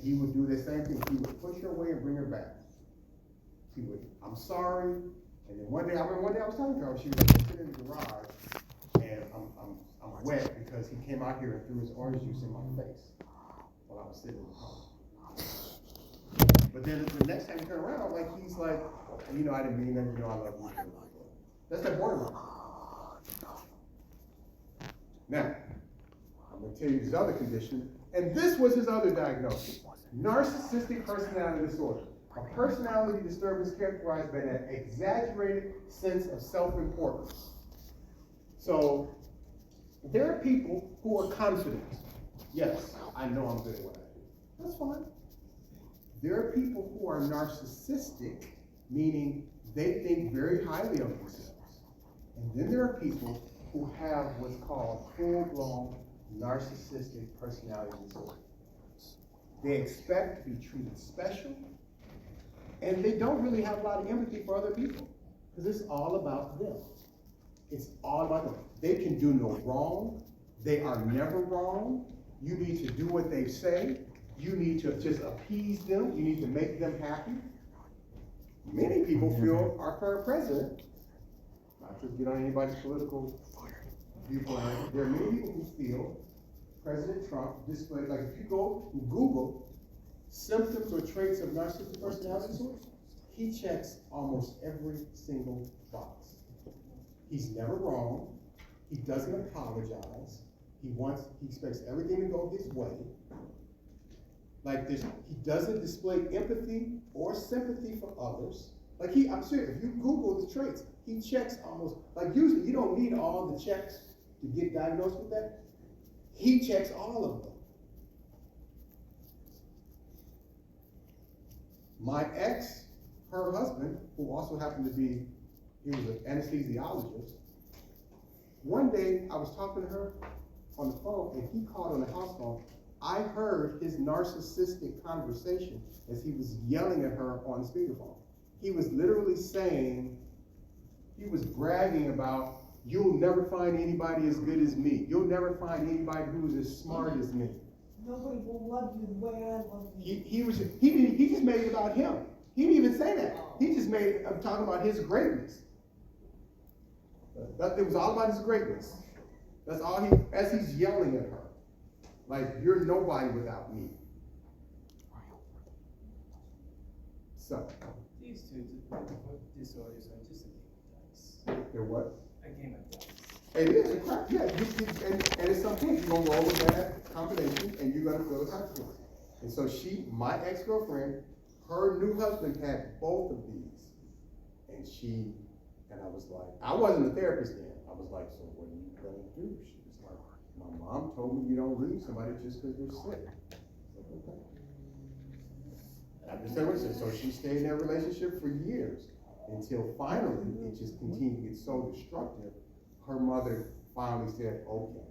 he would do the same thing. He would push her away and bring her back. He would, I'm sorry. And then one day, I remember one day I was talking to her, she was sitting in the garage, and I'm wet because he came out here and threw his orange juice in my face while I was sitting in the car. But then the next time you turn around, like he's like, you know, I didn't mean that, you know, I love you. That's that borderline. Now, I'm going to tell you his other condition, and this was his other diagnosis: narcissistic personality disorder. A personality disturbance characterized by an exaggerated sense of self-importance. So, there are people who are confident. Yes, I know I'm good at what I do. That's fine. There are people who are narcissistic, meaning they think very highly of themselves. And then there are people who have what's called full-blown narcissistic personality disorder. They expect to be treated special, and they don't really have a lot of empathy for other people, because it's all about them. It's all about them. They can do no wrong. They are never wrong. You need to do what they say. You need to just appease them. You need to make them happy. Many people feel our current president, not to get on anybody's political viewpoint, there are many people who feel President Trump displayed, like if you go and Google symptoms or traits of narcissistic personality disorder, he checks almost every single box. He's never wrong. He doesn't apologize. He expects everything to go his way. Like this, he doesn't display empathy or sympathy for others. Like I'm serious, if you Google the traits, he checks almost, like usually you don't need all the checks to get diagnosed with that. He checks all of them. My ex, her husband, who also happened to be, he was an anesthesiologist. One day I was talking to her on the phone, and he called on the house phone. I heard his narcissistic conversation as he was yelling at her on the speakerphone. He was literally saying, he was bragging about, you'll never find anybody as good as me. You'll never find anybody who's as smart as me. Nobody will love you the way I love you. He just made it about him. He didn't even say that. He just made it talking about his greatness. It was all about his greatness. That's all as he's yelling at her. Like, you're nobody without me. So. These two disorders are just a game of dice. They're what? A game of dice. It is a crap, yeah. And at some point, you're going to roll with that combination, and you're going to feel the consequences. And so my ex-girlfriend, her new husband had both of these. And I was like, I wasn't a therapist then. I was like, so what are you going to do? She was like, my mom told me you don't leave somebody just because they're sick. Like, okay. And I just said what she said. So she stayed in that relationship for years until finally it just continued to get so destructive. Her mother finally said, okay,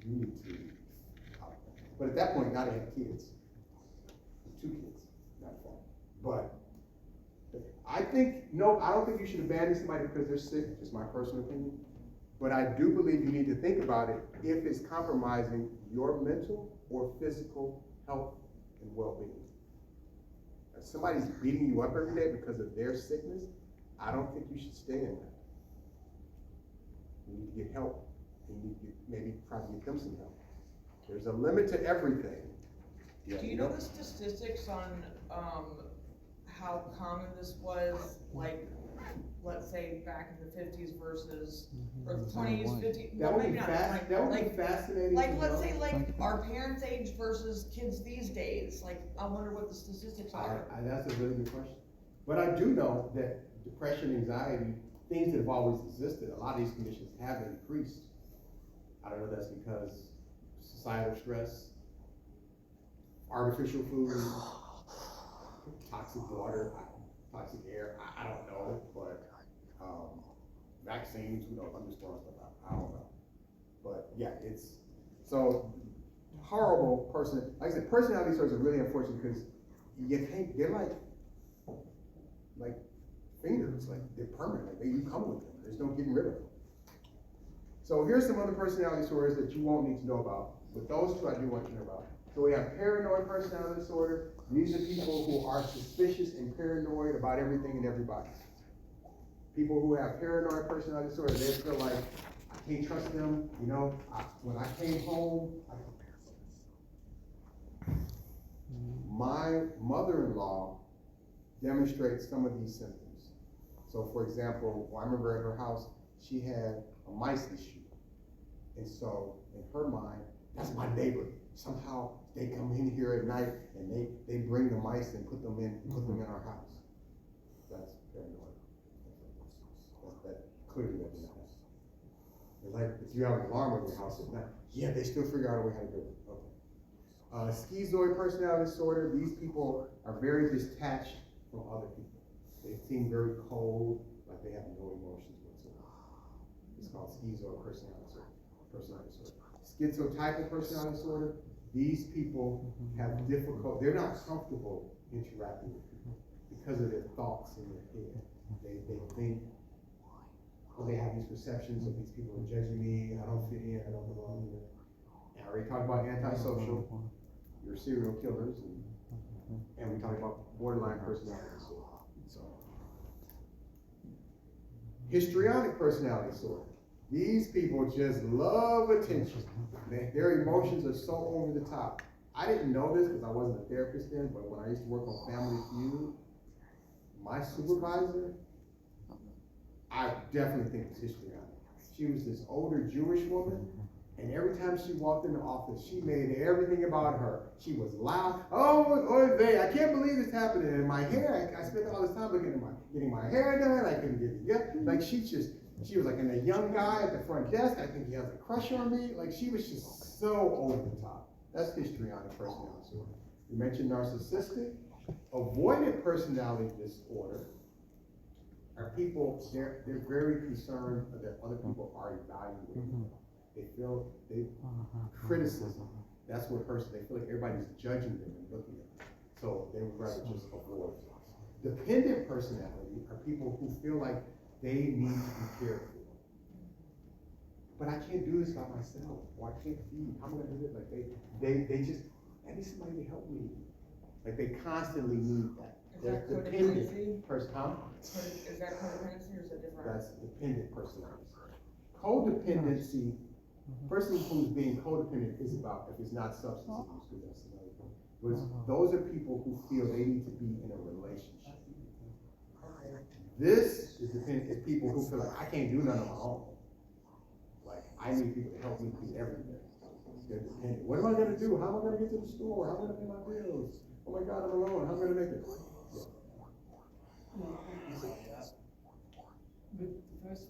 you need to leave. But at that point, now they had kids. 2 kids, not 4. But I don't think you should abandon somebody because they're sick, just my personal opinion. But I do believe you need to think about it if it's compromising your mental or physical health and well-being. If somebody's beating you up every day because of their sickness, I don't think you should stay in that. You need to get help. You need to maybe try to get them some help. There's a limit to everything. Do you know the statistics on how common this was, like, let's say back in the 50s versus, or the 20s, 50s, That well, would be maybe not, that would be fascinating. like, let's say, like, our parents' age versus kids these days, like, I wonder what the statistics are. That's a really good question. But I do know that depression, anxiety, things that have always existed, a lot of these conditions have increased. I don't know if that's because societal stress, artificial food, toxic water, toxic air, I don't know, but vaccines, I'm just throwing stuff out, I don't know. But yeah, it's, so horrible person, like I said, personality disorders are really unfortunate because they're like fingers, like they're permanent, like you come with them, there's no getting rid of them. So here's some other personality disorders that you won't need to know about, but those two I do want you to know about. So we have paranoid personality disorder. These are people who are suspicious and paranoid about everything and everybody. People who have paranoid personality disorder, they feel like, I can't trust them, you know, when I came home, my mother-in-law demonstrates some of these symptoms. So for example, I remember at her house, she had a mice issue. And so in her mind, that's my neighbor. Somehow they come in here at night and they bring the mice and put them in our house. That's paranoid. That clearly doesn't happen. It's like if you have an alarm in your house at night, yeah, they still figure out a way how to do it. Okay. Schizoid personality disorder, these people are very detached from other people. They seem very cold, like they have no emotions whatsoever. It's called schizoid personality disorder. Schizotypal personality disorder, these people have difficult, they're not comfortable interacting with people because of their thoughts in their head. They think, they have these perceptions of these people are judging me, I don't fit in, I don't belong here. And I already talked about antisocial, you're serial killers, and we talked about borderline personality disorder. So, histrionic personality disorder. These people just love attention. Their emotions are so over the top. I didn't know this because I wasn't a therapist then, but when I used to work on Family Feud, my supervisor, I definitely think was histrionic. She was this older Jewish woman, and every time she walked in the office, she made everything about her. She was loud. I can't believe this happening. And my hair, I spent all this time getting my hair done. I couldn't get it. Like she was like, and a young guy at the front desk, I think he has a crush on me. Like she was just so over the top. That's histrionic personality disorder. You mentioned narcissistic. Avoidant personality disorder are people, they're very concerned that other people are evaluating them. They feel criticism. That's what hurts. They feel like everybody's judging them and looking at them. So they would rather just avoid. Dependent personality are people who feel like they need to be cared for. But I can't do this by myself, or I can't feed. How am I gonna do it? Like they just, I need somebody to help me. Like they constantly need that. Is that Dependent person, huh? Is that codependency or is that different? That's dependent personality. Codependency, person who's being codependent is about, if it's not substance abuse, because that's another thing. But those are people who feel they need to be in a relationship. This is people who feel like I can't do nothing on my own. Like I need people to help me do everything. They're dependent. What am I gonna do? How am I gonna get to the store? How am I gonna pay my bills? Oh my God, I'm alone. How am I gonna make it? But first,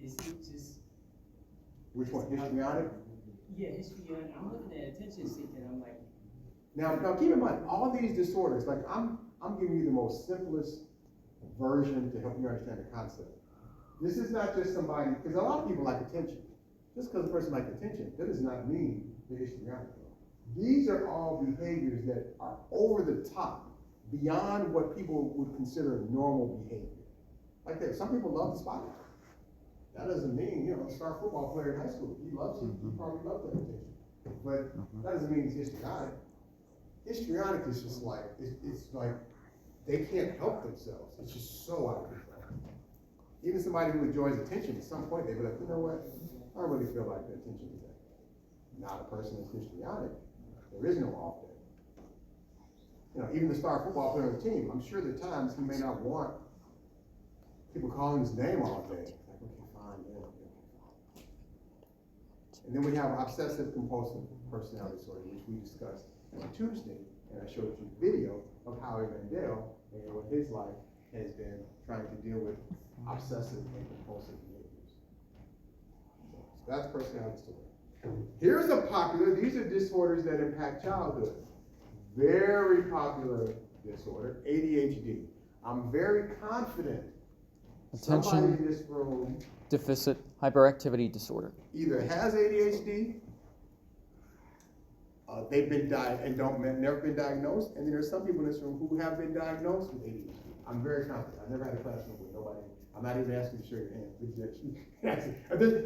is it just? Which one? Histrionic? Yeah, histrionic. I'm looking at attention seeking. I'm like. Now keep in mind, all these disorders, like I'm giving you the most simplest version to help you understand the concept. This is not just somebody, because a lot of people like attention. Just because a person likes attention, that does not mean they're histrionic. These are all behaviors that are over the top, beyond what people would consider normal behavior. Like that, some people love the spotlight. That doesn't mean, a star football player in high school, he loves it, he probably loves that attention. But that doesn't mean he's histrionic. Histrionic is just like, it's like, they can't help themselves. It's just so out of control. Even somebody who enjoys attention, at some point, they'd be like, you know what? I don't really feel like the attention today. Not a person that's histrionic. There is no off day. Even the star football player on the team, I'm sure there are times he may not want people calling his name all day. Like, okay, fine, yeah. And then we have obsessive compulsive personality disorder, which we discussed on Tuesday. And I showed you a video of Howie Mandel and what his life has been trying to deal with obsessive and compulsive behaviors. So that's personality disorder. Here's a popular, these are disorders that impact childhood. Very popular disorder, ADHD. I'm very confident somebody in this room deficit hyperactivity disorder either has ADHD, they've been never been diagnosed, and then there's some people in this room who have been diagnosed with ADHD. I'm very confident. I never had a classroom with nobody. I'm not even asking you to show your hand.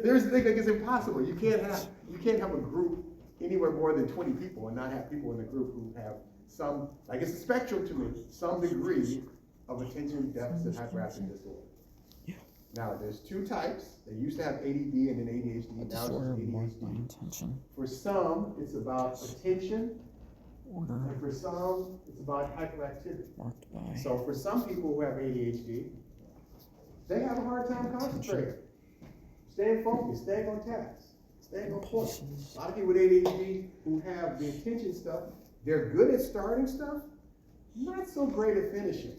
There's things like it's impossible. You can't have a group. anywhere more than 20 people and not have people in the group who have some, like it's a spectrum to me, some degree of attention deficit hyperactive disorder. Now, there's two types. They used to have ADD and then ADHD. A Now it's disorder just marked by ADHD. intention, For some, it's about attention, order and for some, it's about hyperactivity. marked by So for some people who have ADHD, they have a hard time concentrating, staying focused, staying on task, staying on point. A lot of people with ADHD who have the attention stuff, they're good at starting stuff, not so great at finishing.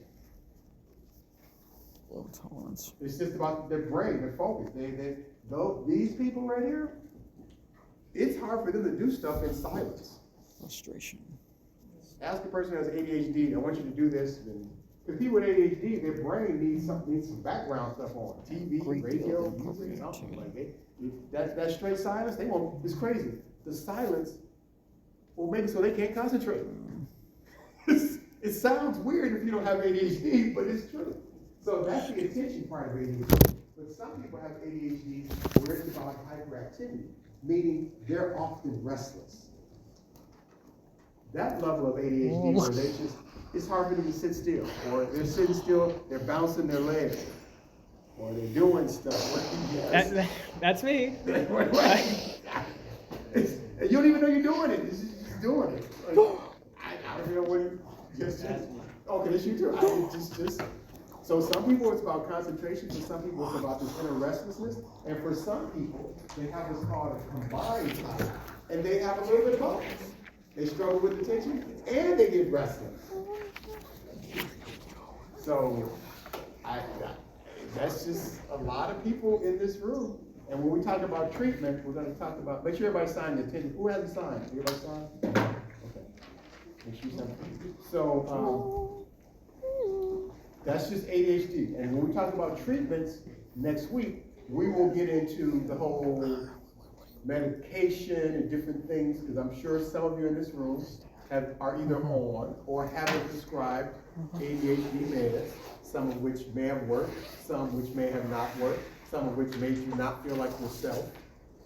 low tolerance, It's just about their brain, their focus. These people right here, it's hard for them to do stuff in silence. frustration, Ask a person who has ADHD, I want you to do this, because people with ADHD, their brain needs some background stuff on, TV, Great deal radio, of music, appropriate something activity. like that straight silence, they won't, it's crazy. The silence will make it so they can't concentrate. It sounds weird if you don't have ADHD, but it's true. So that's the attention part of ADHD. But some people have ADHD where it's about hyperactivity, meaning they're often restless. That level of ADHD where they just, it's hard for them to sit still, or they're sitting still, they're bouncing their legs, or they're doing stuff. That's me. You don't even know you're doing it, you're just doing it. Like, I don't know what you, okay, that's you too. So some people it's about concentration, for some people it's about this inner restlessness, and for some people, they have what's called a combined type, and they have a little bit of both. They struggle with attention, and they get restless. So, that's just a lot of people in this room. And when we talk about treatment, we're gonna talk about, make sure everybody sign the attendance. Who hasn't signed? Everybody sign? Okay. Make sure you sign. So, that's just ADHD. And when we talk about treatments next week, we will get into the whole medication and different things, because I'm sure some of you in this room are either on or haven't prescribed ADHD meds, some of which may have worked, some which may have not worked, some of which made you not feel like yourself.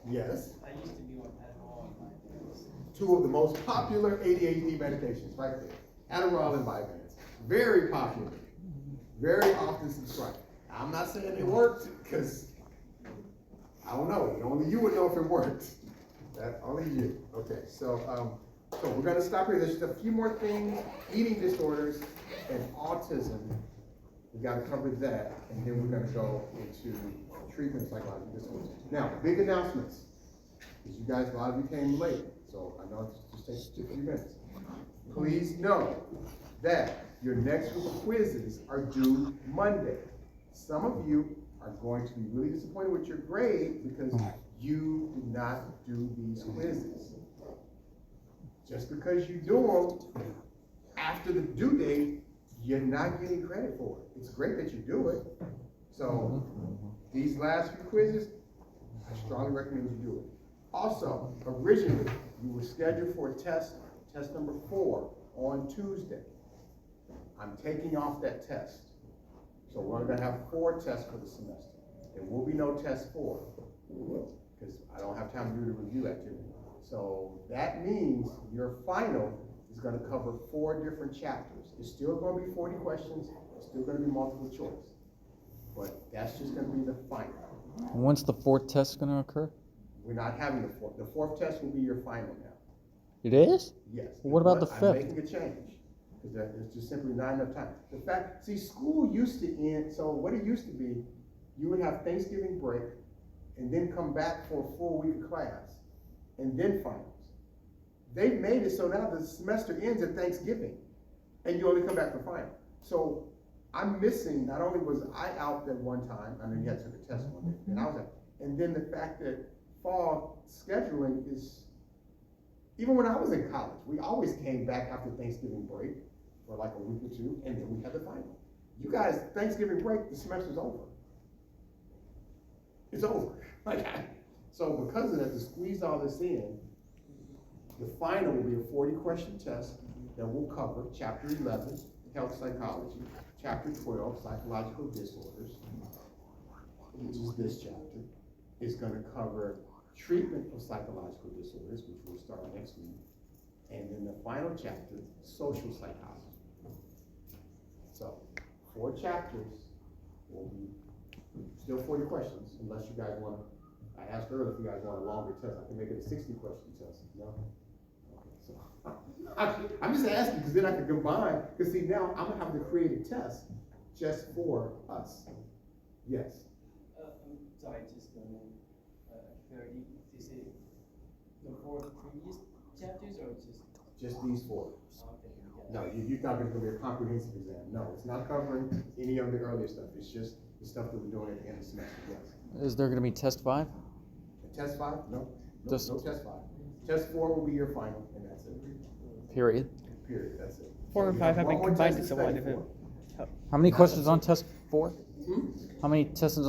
Yes. I used to be on Adderall and Vyvanse. Two of the most popular ADHD medications right there, Adderall and Vyvanse. Very popular, very often subscribed. I'm not saying it worked, because I don't know. Only you would know if it worked. That only you. Okay, so we're gonna stop here. There's just a few more things: eating disorders and autism. We gotta cover that, and then we're gonna go into treatment of psychological disorders. Now, big announcements. Because you guys, a lot of you came late, so I know it just takes a few minutes. Please know that your next group of quizzes are due Monday. Some of you are going to be really disappointed with your grade because you did not do these quizzes. Just because you do them after the due date, you're not getting credit for it. It's great that you do it. So these last few quizzes, I strongly recommend you do it. Also, originally, you were scheduled for a test number 4 on Tuesday. I'm taking off that test. So we're gonna have 4 tests for the semester. There will be no test 4, because I don't have time to do the review activity. So that means your final is gonna cover 4 different chapters. It's still gonna be 40 questions, it's still gonna be multiple choice. But that's just gonna be the final. And when's the 4th test going to occur? We're not having the 4th. The 4th test will be your final now. It is? Yes. Well, what about the I'm 5th? making a change, because there's just simply not enough time. The fact, see, school used to end, so what it used to be, you would have Thanksgiving break, and then come back for a full week of class, and then finals. They've made it so now the semester ends at Thanksgiving, and you only come back for final. So I'm missing, not only was I out that one time, I mean, you had to take a test one day, and I was out, and then the fact that fall scheduling is, even when I was in college, we always came back after Thanksgiving break for like a week or 2, and then we had the final. You guys, Thanksgiving break, the semester's over. It's over. So because of that, to squeeze all this in, the final will be a 40-question test that will cover Chapter 11, Health Psychology, Chapter 12, Psychological Disorders, which is this chapter. It's going to cover treatment of psychological disorders, which we'll start next week. And then the final chapter, social psychology. So, 4 chapters will be still 40 questions, unless you guys want to, I asked earlier if you guys want a longer test. I can make it a 60-question test. No? Okay, so, I'm just asking because then I can combine, because see, now I'm going to have to create a test just for us. Yes. I'm sorry, just clarity. Is it the 4 previous chapters or Just these 4. okay, yeah. No, you're not going to be a comprehensive exam. No, it's not covering any of the earlier stuff. It's just the stuff that we're doing at the end of the semester. Yes. Is there going to be test 5? Test 5? No. No, Just- no test 5. Test 4 will be your final, and that's it. Period. Period. That's it. 4 and You 5 have have been one more combined test into to one. study for. How many questions on test 4? Hmm? How many questions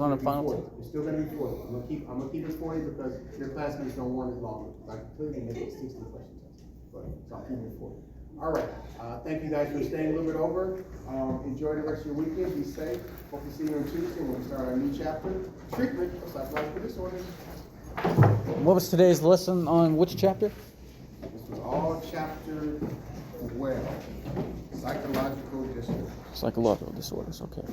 on the final test? It's still gonna be 40. I'm gonna keep it 40 because your classmates don't want it longer. I can clearly make it a 60-question test, but so I'm keeping it 40. All right. Thank you guys for staying a little bit over. Enjoy the rest of your weekend. Be safe. Hope to see you on Tuesday when we start our new chapter, treatment of psychological disorders. What was today's lesson on which chapter? This was all chapter 12, psychological disorders. Psychological disorders, okay.